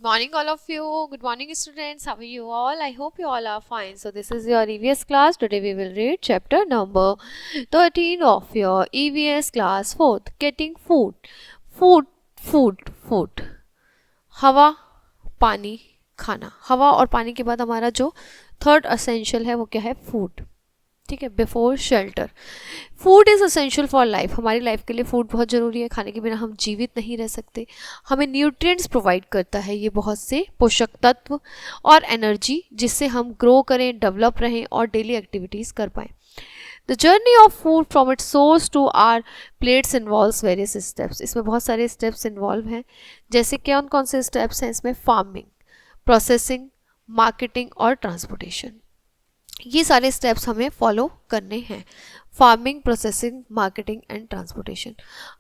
Morning, all of you. Good morning, students. How are you all? I hope you all are fine. So, this is your EVS class. Today, we will read chapter number 13 of your EVS class 4th. Getting food. Food, food. हवा, पानी, खाना. हवा और पानी के बाद हमारा जो थर्ड असेंशियल है वो क्या है? फूड. ठीक है. Before shelter. Food is essential for life. हमारी लाइफ के लिए फूड बहुत ज़रूरी है. खाने के बिना हम जीवित नहीं रह सकते. हमें न्यूट्रिएंट्स प्रोवाइड करता है ये बहुत से पोषक तत्व और एनर्जी, जिससे हम ग्रो करें, डेवलप रहें और डेली एक्टिविटीज़ कर पाएँ. The journey of food from its source to our plates involves various steps. इसमें बहुत सारे स्टेप्स इन्वॉल्व हैं. जैसे कौन कौन से स्टेप्स हैं इसमें? फार्मिंग, प्रोसेसिंग, मार्केटिंग और ट्रांसपोर्टेशन. ये सारे स्टेप्स हमें फॉलो करने हैं. Farming, processing, marketing and transportation.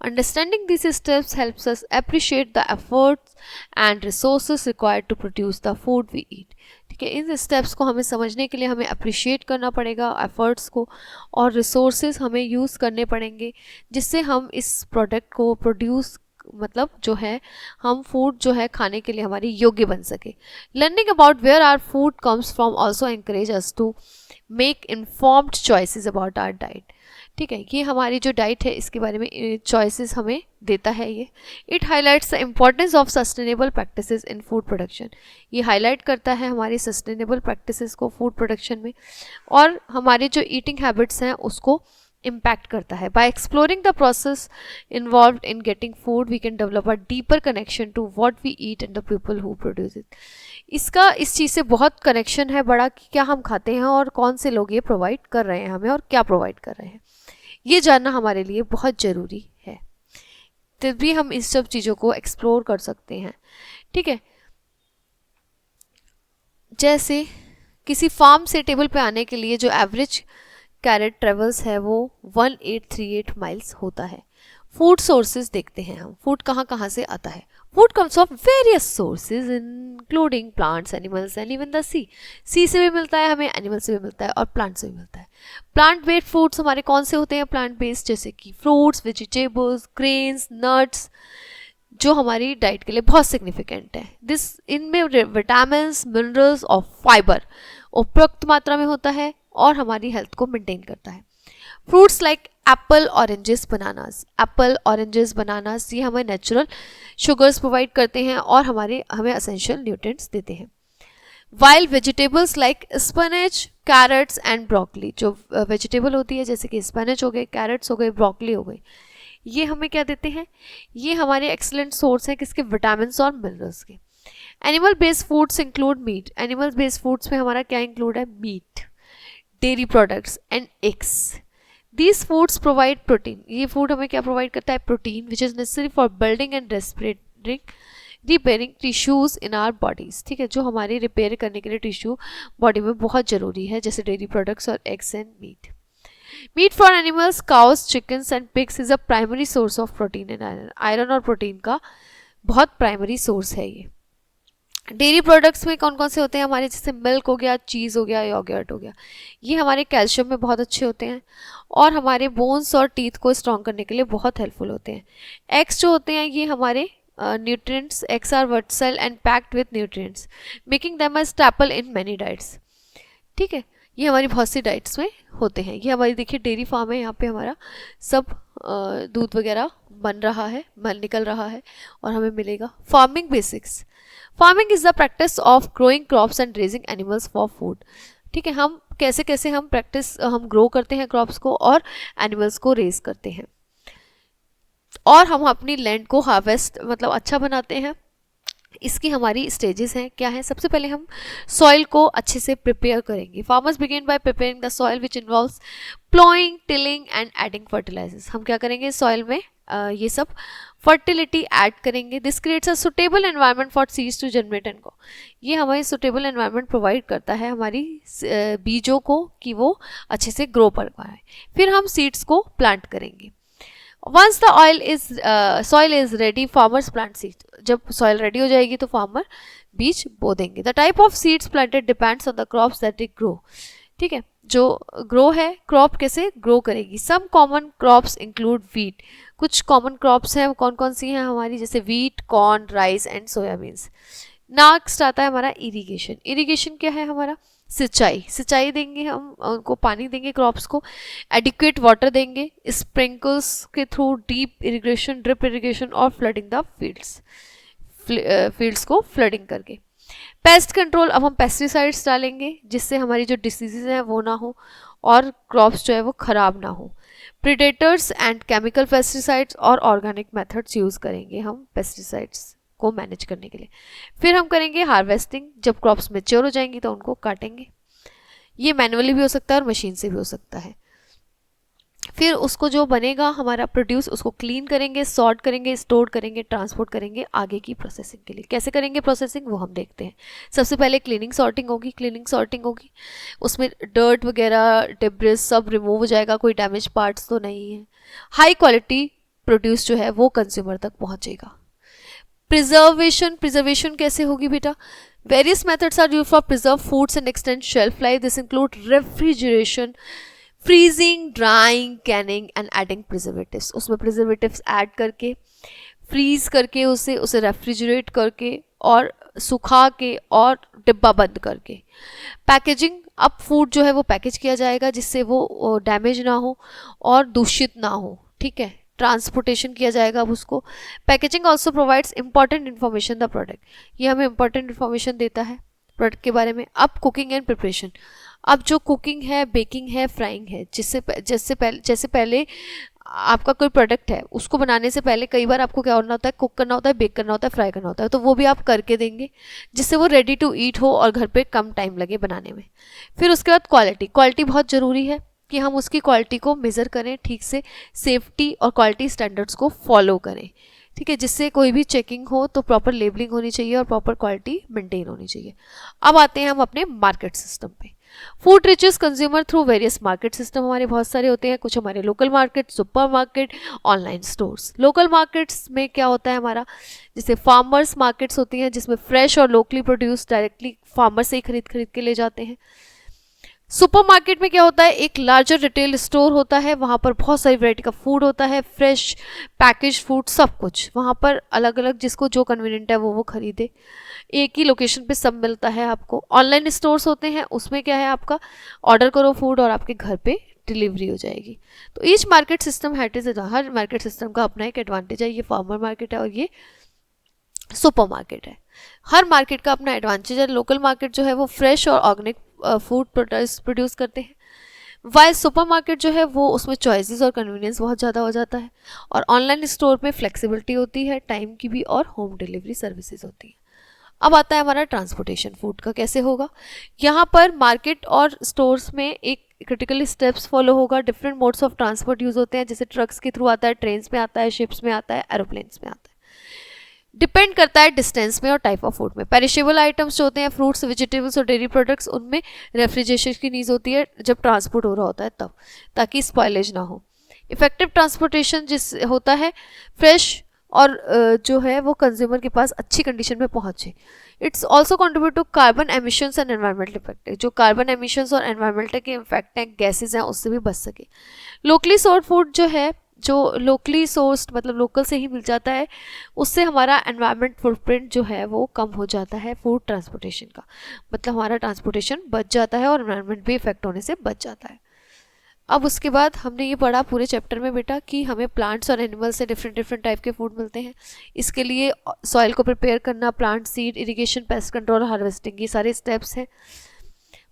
Understanding this steps helps us appreciate the efforts and resources required to produce the food we eat. ठीक है. इन स्टेप्स को हमें समझने के लिए हमें अप्रिशिएट करना पड़ेगा एफर्ट्स को, और रिसोर्सेज हमें यूज़ करने पड़ेंगे जिससे हम इस प्रोडक्ट को प्रोड्यूस, मतलब जो है हम फूड जो है खाने के लिए हमारी योग्य बन सके. Learning about where our food comes from also encourage us to make informed choices about our diet. ठीक है. ये हमारी जो डाइट है इसके बारे में चॉइसेस हमें देता है ये. It highlights the importance of sustainable practices in food production. ये हाईलाइट करता है हमारी सस्टेनेबल प्रैक्टिसेस को फूड प्रोडक्शन में, और हमारे जो ईटिंग हैबिट्स हैं उसको इम्पैक्ट करता है. By exploring the process involved in getting food we can develop a deeper connection to what we eat and the people who produce it. इसका इस चीज़ से बहुत कनेक्शन है बड़ा, कि क्या हम खाते हैं और कौन से लोग ये प्रोवाइड कर रहे हैं हमें और क्या प्रोवाइड कर रहे हैं. ये जानना हमारे लिए बहुत ज़रूरी है, तभी हम इस सब चीज़ों को एक्सप्लोर कर सकते हैं. ठीक है. जैसे किसी फार्म से टेबल पे आने के लिए जो एवरेज कैरेट ट्रेवल्स है वो 1838 माइल्स होता है. फूड सोर्सेज देखते हैं हम. फूड कहाँ कहाँ से आता है? Food comes of various sources including plants, animals and even the sea. Sea से भी मिलता है हमें, एनिमल से भी मिलता है और प्लांट से भी मिलता है. प्लांट बेस्ड फूड्स हमारे कौन से होते हैं? प्लांट बेस्ड, जैसे कि फ्रूट्स, वेजिटेबल्स, ग्रेन्स, नट्स, जो हमारी डाइट के लिए बहुत सिग्निफिकेंट है. दिस इनमें विटामिन, मिनरल्स और फाइबर उपयुक्त मात्रा में होता है और हमारी हेल्थ को मेंटेन करता है. Fruits like Apple, oranges, bananas. Apple, oranges, bananas ये हमें नेचुरल शुगर्स प्रोवाइड करते हैं और हमें असेंशियल न्यूट्रिएंट्स देते हैं. While vegetables like spinach, carrots and broccoli. जो वेजिटेबल होती है जैसे कि स्पिनच हो गए, कैरेट्स हो गए, ब्रोकली हो गई, ये हमें क्या देते हैं? ये हमारे एक्सलेंट सोर्स हैं किसके? विटामिन और मिनरल्स के. Animal based foods include meat. Animal based foods में हमारा क्या इंक्लूड है? Meat, dairy products and eggs. These foods provide protein. ये फूड हमें क्या प्रोवाइड करता है? Protein, which is necessary for building and repairing tissues in our bodies. ठीक है. जो हमारे रिपेयर करने के लिए टिश्यू बॉडी में बहुत ज़रूरी है, जैसे डेयरी प्रोडक्ट्स और eggs and meat. Meat for animals, cows, chickens and pigs is a primary source of protein and iron. Iron और प्रोटीन का बहुत प्राइमरी सोर्स है ये. डेयरी प्रोडक्ट्स में कौन कौन से होते हैं हमारे? जैसे मिल्क हो गया, चीज़ हो गया, योगर्ट हो गया. ये हमारे कैल्शियम में बहुत अच्छे होते हैं और हमारे बोन्स और टीथ को स्ट्रॉन्ग करने के लिए बहुत हेल्पफुल होते हैं. एग्स जो होते हैं ये हमारे nutrients. Eggs are versatile and packed with nutrients, making them a staple in many diets. ठीक है. ये हमारी बहुत सी डाइट्स में होते हैं. ये हमारी देखिए डेयरी फार्म है, यहाँ पे हमारा सब दूध वगैरह बन रहा है, निकल रहा है और हमें मिलेगा. Farming basics. Farming is the practice of growing crops and raising animals for food. ठीक है. हम कैसे हम ग्रो करते हैं क्रॉप्स को और एनिमल्स को रेज करते हैं, और हम अपनी लैंड को हार्वेस्ट मतलब अच्छा बनाते हैं. इसकी हमारी स्टेजेस हैं. क्या है? सबसे पहले हम सॉइल को अच्छे से प्रिपेयर करेंगे. Farmers begin by preparing the soil which involves ploughing, tilling and adding fertilisers. हम क्या करेंगे? सॉइल में ये सब फर्टिलिटी ऐड करेंगे. This creates a suitable environment for seeds to generate and go. ये हमें सुटेबल एनवायरनमेंट प्रोवाइड करता है हमारी बीजों को, कि वो अच्छे से ग्रो कर पाए. फिर हम सीड्स को प्लांट करेंगे. Once the soil is ready, farmers plant seeds. जब सॉइल रेडी हो जाएगी तो फार्मर बीज बो देंगे. The type of seeds planted depends on the crops that it grow. ठीक है. जो ग्रो है, क्रॉप कैसे ग्रो करेगी. Some common crops include wheat. कुछ कॉमन क्रॉप्स हैं, कौन कौन सी हैं हमारी? जैसे wheat, corn, rice and soybeans. Next आता है हमारा इरिगेशन। इरिगेशन क्या है हमारा? सिंचाई। सिंचाई देंगे हम, उनको पानी देंगे क्रॉप्स को, एडिक्वेट वाटर देंगे, स्प्रिंकल्स के through, deep irrigation, drip irrigation और फ्लडिंग द फील्ड्स, फील्ड्स को फ्लडिंग करके। पेस्ट कंट्रोल, अब हम पेस्टिसाइड्स डालेंगे जिससे हमारी जो डिसीजेज हैं वो ना हो और क्रॉप्स जो है वो ख़राब ना हो। प्रीडेटर्स एंड केमिकल पेस्टिसाइड्स और ऑर्गेनिक मेथड्स यूज़ करेंगे हम पेस्टिसाइड्स को मैनेज करने के लिए। फिर हम करेंगे हार्वेस्टिंग, जब क्रॉप्स मैच्योर हो जाएंगी तो उनको काटेंगे। ये मैनुअली भी हो सकता है और मशीन से भी हो सकता है। फिर उसको जो बनेगा हमारा प्रोड्यूस, उसको क्लीन करेंगे, सॉर्ट करेंगे, स्टोर करेंगे, ट्रांसपोर्ट करेंगे आगे की प्रोसेसिंग के लिए। कैसे करेंगे प्रोसेसिंग वो हम देखते हैं। सबसे पहले क्लीनिंग सॉर्टिंग होगी। क्लीनिंग सॉर्टिंग होगी, उसमें डर्ट वगैरह, डिब्रिस सब रिमूव हो जाएगा, कोई डैमेज पार्ट्स तो नहीं है। हाई क्वालिटी प्रोड्यूस जो है वो कंज्यूमर तक पहुंचेगा। प्रिजर्वेशन, प्रिजर्वेशन कैसे होगी बेटा? Various methods are used for preserve foods and extend shelf life. This include refrigeration, freezing, drying, canning and adding preservatives. उसमें प्रिजर्वेटिव्स ऐड करके, फ्रीज करके, उसे रेफ्रिजरेट करके और सुखा के और डिब्बा बंद करके। पैकेजिंग, अब फूड जो है वो पैकेज किया जाएगा जिससे वो डैमेज ना हो और दूषित ना हो, ठीक है। ट्रांसपोर्टेशन किया जाएगा अब उसको। Packaging also provides important information the product, ये हमें इंपॉर्टेंट इन्फॉर्मेशन देता है प्रोडक्ट के बारे में। अब कुकिंग एंड प्रिपरेशन, अब जो कुकिंग है, बेकिंग है, फ्राइंग है, जैसे पहले आपका कोई प्रोडक्ट है उसको बनाने से पहले कई बार आपको क्या करना होता है, कुक करना होता है, बेक करना होता है, फ्राई करना होता है, तो वो भी आप करके देंगे जिससे वो रेडी टू ईट हो और घर पे कम टाइम लगे बनाने में। फिर उसके बाद क्वालिटी, क्वालिटी बहुत ज़रूरी है कि हम उसकी क्वालिटी को मेज़र करें ठीक से, सेफ्टी और क्वालिटी स्टैंडर्ड्स को फॉलो करें, ठीक है, जिससे कोई भी चेकिंग हो तो प्रॉपर लेबलिंग होनी चाहिए और प्रॉपर क्वालिटी मेंटेन होनी चाहिए। अब आते हैं हम अपने मार्केट सिस्टम पे। Food reaches consumer through various market system हमारे बहुत सारे होते हैं। कुछ हमारे local market, supermarket, online stores. Local markets में क्या होता है हमारा, जैसे फार्मर्स मार्केट्स होती हैं जिसमें फ्रेश और लोकली प्रोड्यूस डायरेक्टली फार्मर से ही खरीद के ले जाते हैं। सुपर मार्केट में क्या होता है, एक लार्जर रिटेल स्टोर होता है, वहाँ पर बहुत सारी वैरायटी का फूड होता है, फ्रेश पैकेज फूड सब कुछ वहाँ पर अलग अलग, जिसको जो कन्वीनियंट है वो खरीदे, एक ही लोकेशन पे सब मिलता है आपको। ऑनलाइन स्टोर्स होते हैं, उसमें क्या है आपका ऑर्डर करो फूड और आपके घर पे डिलीवरी हो जाएगी। तो ईच मार्केट सिस्टम हर मार्केट सिस्टम का अपना एक एडवांटेज है। ये फार्मर मार्केट है और ये सुपर मार्केट है। हर मार्केट का अपना एडवांटेज है। लोकल मार्केट जो है वो फ्रेश और ऑर्गेनिक फूड प्रोड्यूस करते हैं, वाइल सुपर मार्केट जो है वो उसमें चॉइसेस और कन्वीनियंस बहुत ज़्यादा हो जाता है। और ऑनलाइन स्टोर में फ्लेक्सिबिलिटी होती है, टाइम की भी, और होम डिलीवरी सर्विसेज होती है। अब आता है हमारा ट्रांसपोर्टेशन फूड का कैसे होगा। यहाँ पर मार्केट और स्टोर्स में एक क्रिटिकल स्टेप्स फॉलो होगा। Different modes of transport use होते हैं, जैसे ट्रक्स के थ्रू आता है, ट्रेन्स में आता है, शिप्स में आता है, एरोप्लेन्स में आता है। डिपेंड करता है डिस्टेंस में और टाइप ऑफ फूड में। पेरिशेबल आइटम्स जो होते हैं, फ्रूट्स, वेजिटेबल्स और डेयरी प्रोडक्ट्स, उनमें रेफ्रिजरेशन की नीड होती है जब ट्रांसपोर्ट हो रहा होता है तब, ताकि स्पॉइलेज ना हो। इफेक्टिव ट्रांसपोर्टेशन जिस होता है फ्रेश और जो है वो कंज्यूमर के पास अच्छी कंडीशन में पहुंचे। It's also contribute to carbon emissions and environmental effect, जो कार्बन एमिशंस और एनवायरमेंटल के इफेक्ट हैं, गैसेज हैं, उससे भी बच सके। लोकली सोर्स फूड जो है, जो लोकली सोर्स्ड मतलब लोकल से ही मिल जाता है, उससे हमारा एनवायरमेंट फुटप्रिंट जो है वो कम हो जाता है फूड ट्रांसपोर्टेशन का, मतलब हमारा ट्रांसपोर्टेशन बच जाता है और एनवायरमेंट भी इफेक्ट होने से बच जाता है। अब उसके बाद हमने ये पढ़ा पूरे चैप्टर में बेटा कि हमें प्लांट्स और एनिमल्स से डिफरेंट टाइप के फूड मिलते हैं। इसके लिए सॉइल को प्रिपेयर करना, plant seed, irrigation, pest control, harvesting, ये सारे स्टेप्स हैं।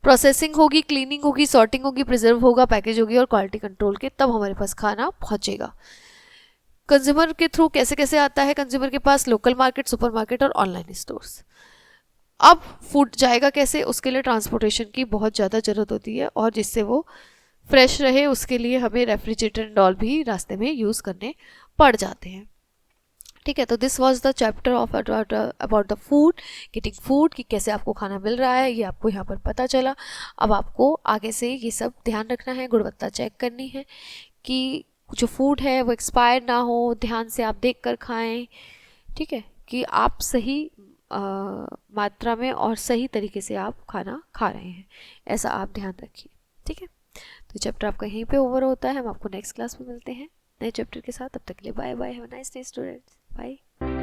प्रोसेसिंग होगी, क्लीनिंग होगी, सॉर्टिंग होगी, प्रिजर्व होगा, पैकेज होगी और क्वालिटी कंट्रोल के, तब हमारे पास खाना पहुंचेगा। कंज्यूमर के थ्रू कैसे कैसे आता है कंज्यूमर के पास, लोकल मार्केट, सुपर मार्केट और ऑनलाइन स्टोर्स। अब फूड जाएगा कैसे, उसके लिए ट्रांसपोर्टेशन की बहुत ज़्यादा ज़रूरत होती है, और जिससे वो फ्रेश रहे उसके लिए हमें रेफ्रिजरेटर एंड ऑल भी रास्ते में यूज़ करने पड़ जाते हैं। ठीक है, तो this was the chapter of about the food, getting food, कि कैसे आपको खाना मिल रहा है, ये आपको यहाँ पर पता चला। अब आपको आगे से ये सब ध्यान रखना है, गुणवत्ता चेक करनी है कि जो फूड है वो एक्सपायर ना हो, ध्यान से आप देख कर खाएँ, ठीक है, कि आप सही मात्रा में और सही तरीके से आप खाना खा रहे हैं, ऐसा आप ध्यान रखिए। ठीक है, तो चैप्टर आपका यहीं पे ओवर होता है। हम आपको नेक्स्ट क्लास में मिलते हैं नए चैप्टर के साथ। तब तक के लिए bye bye, have a nice day students, bye.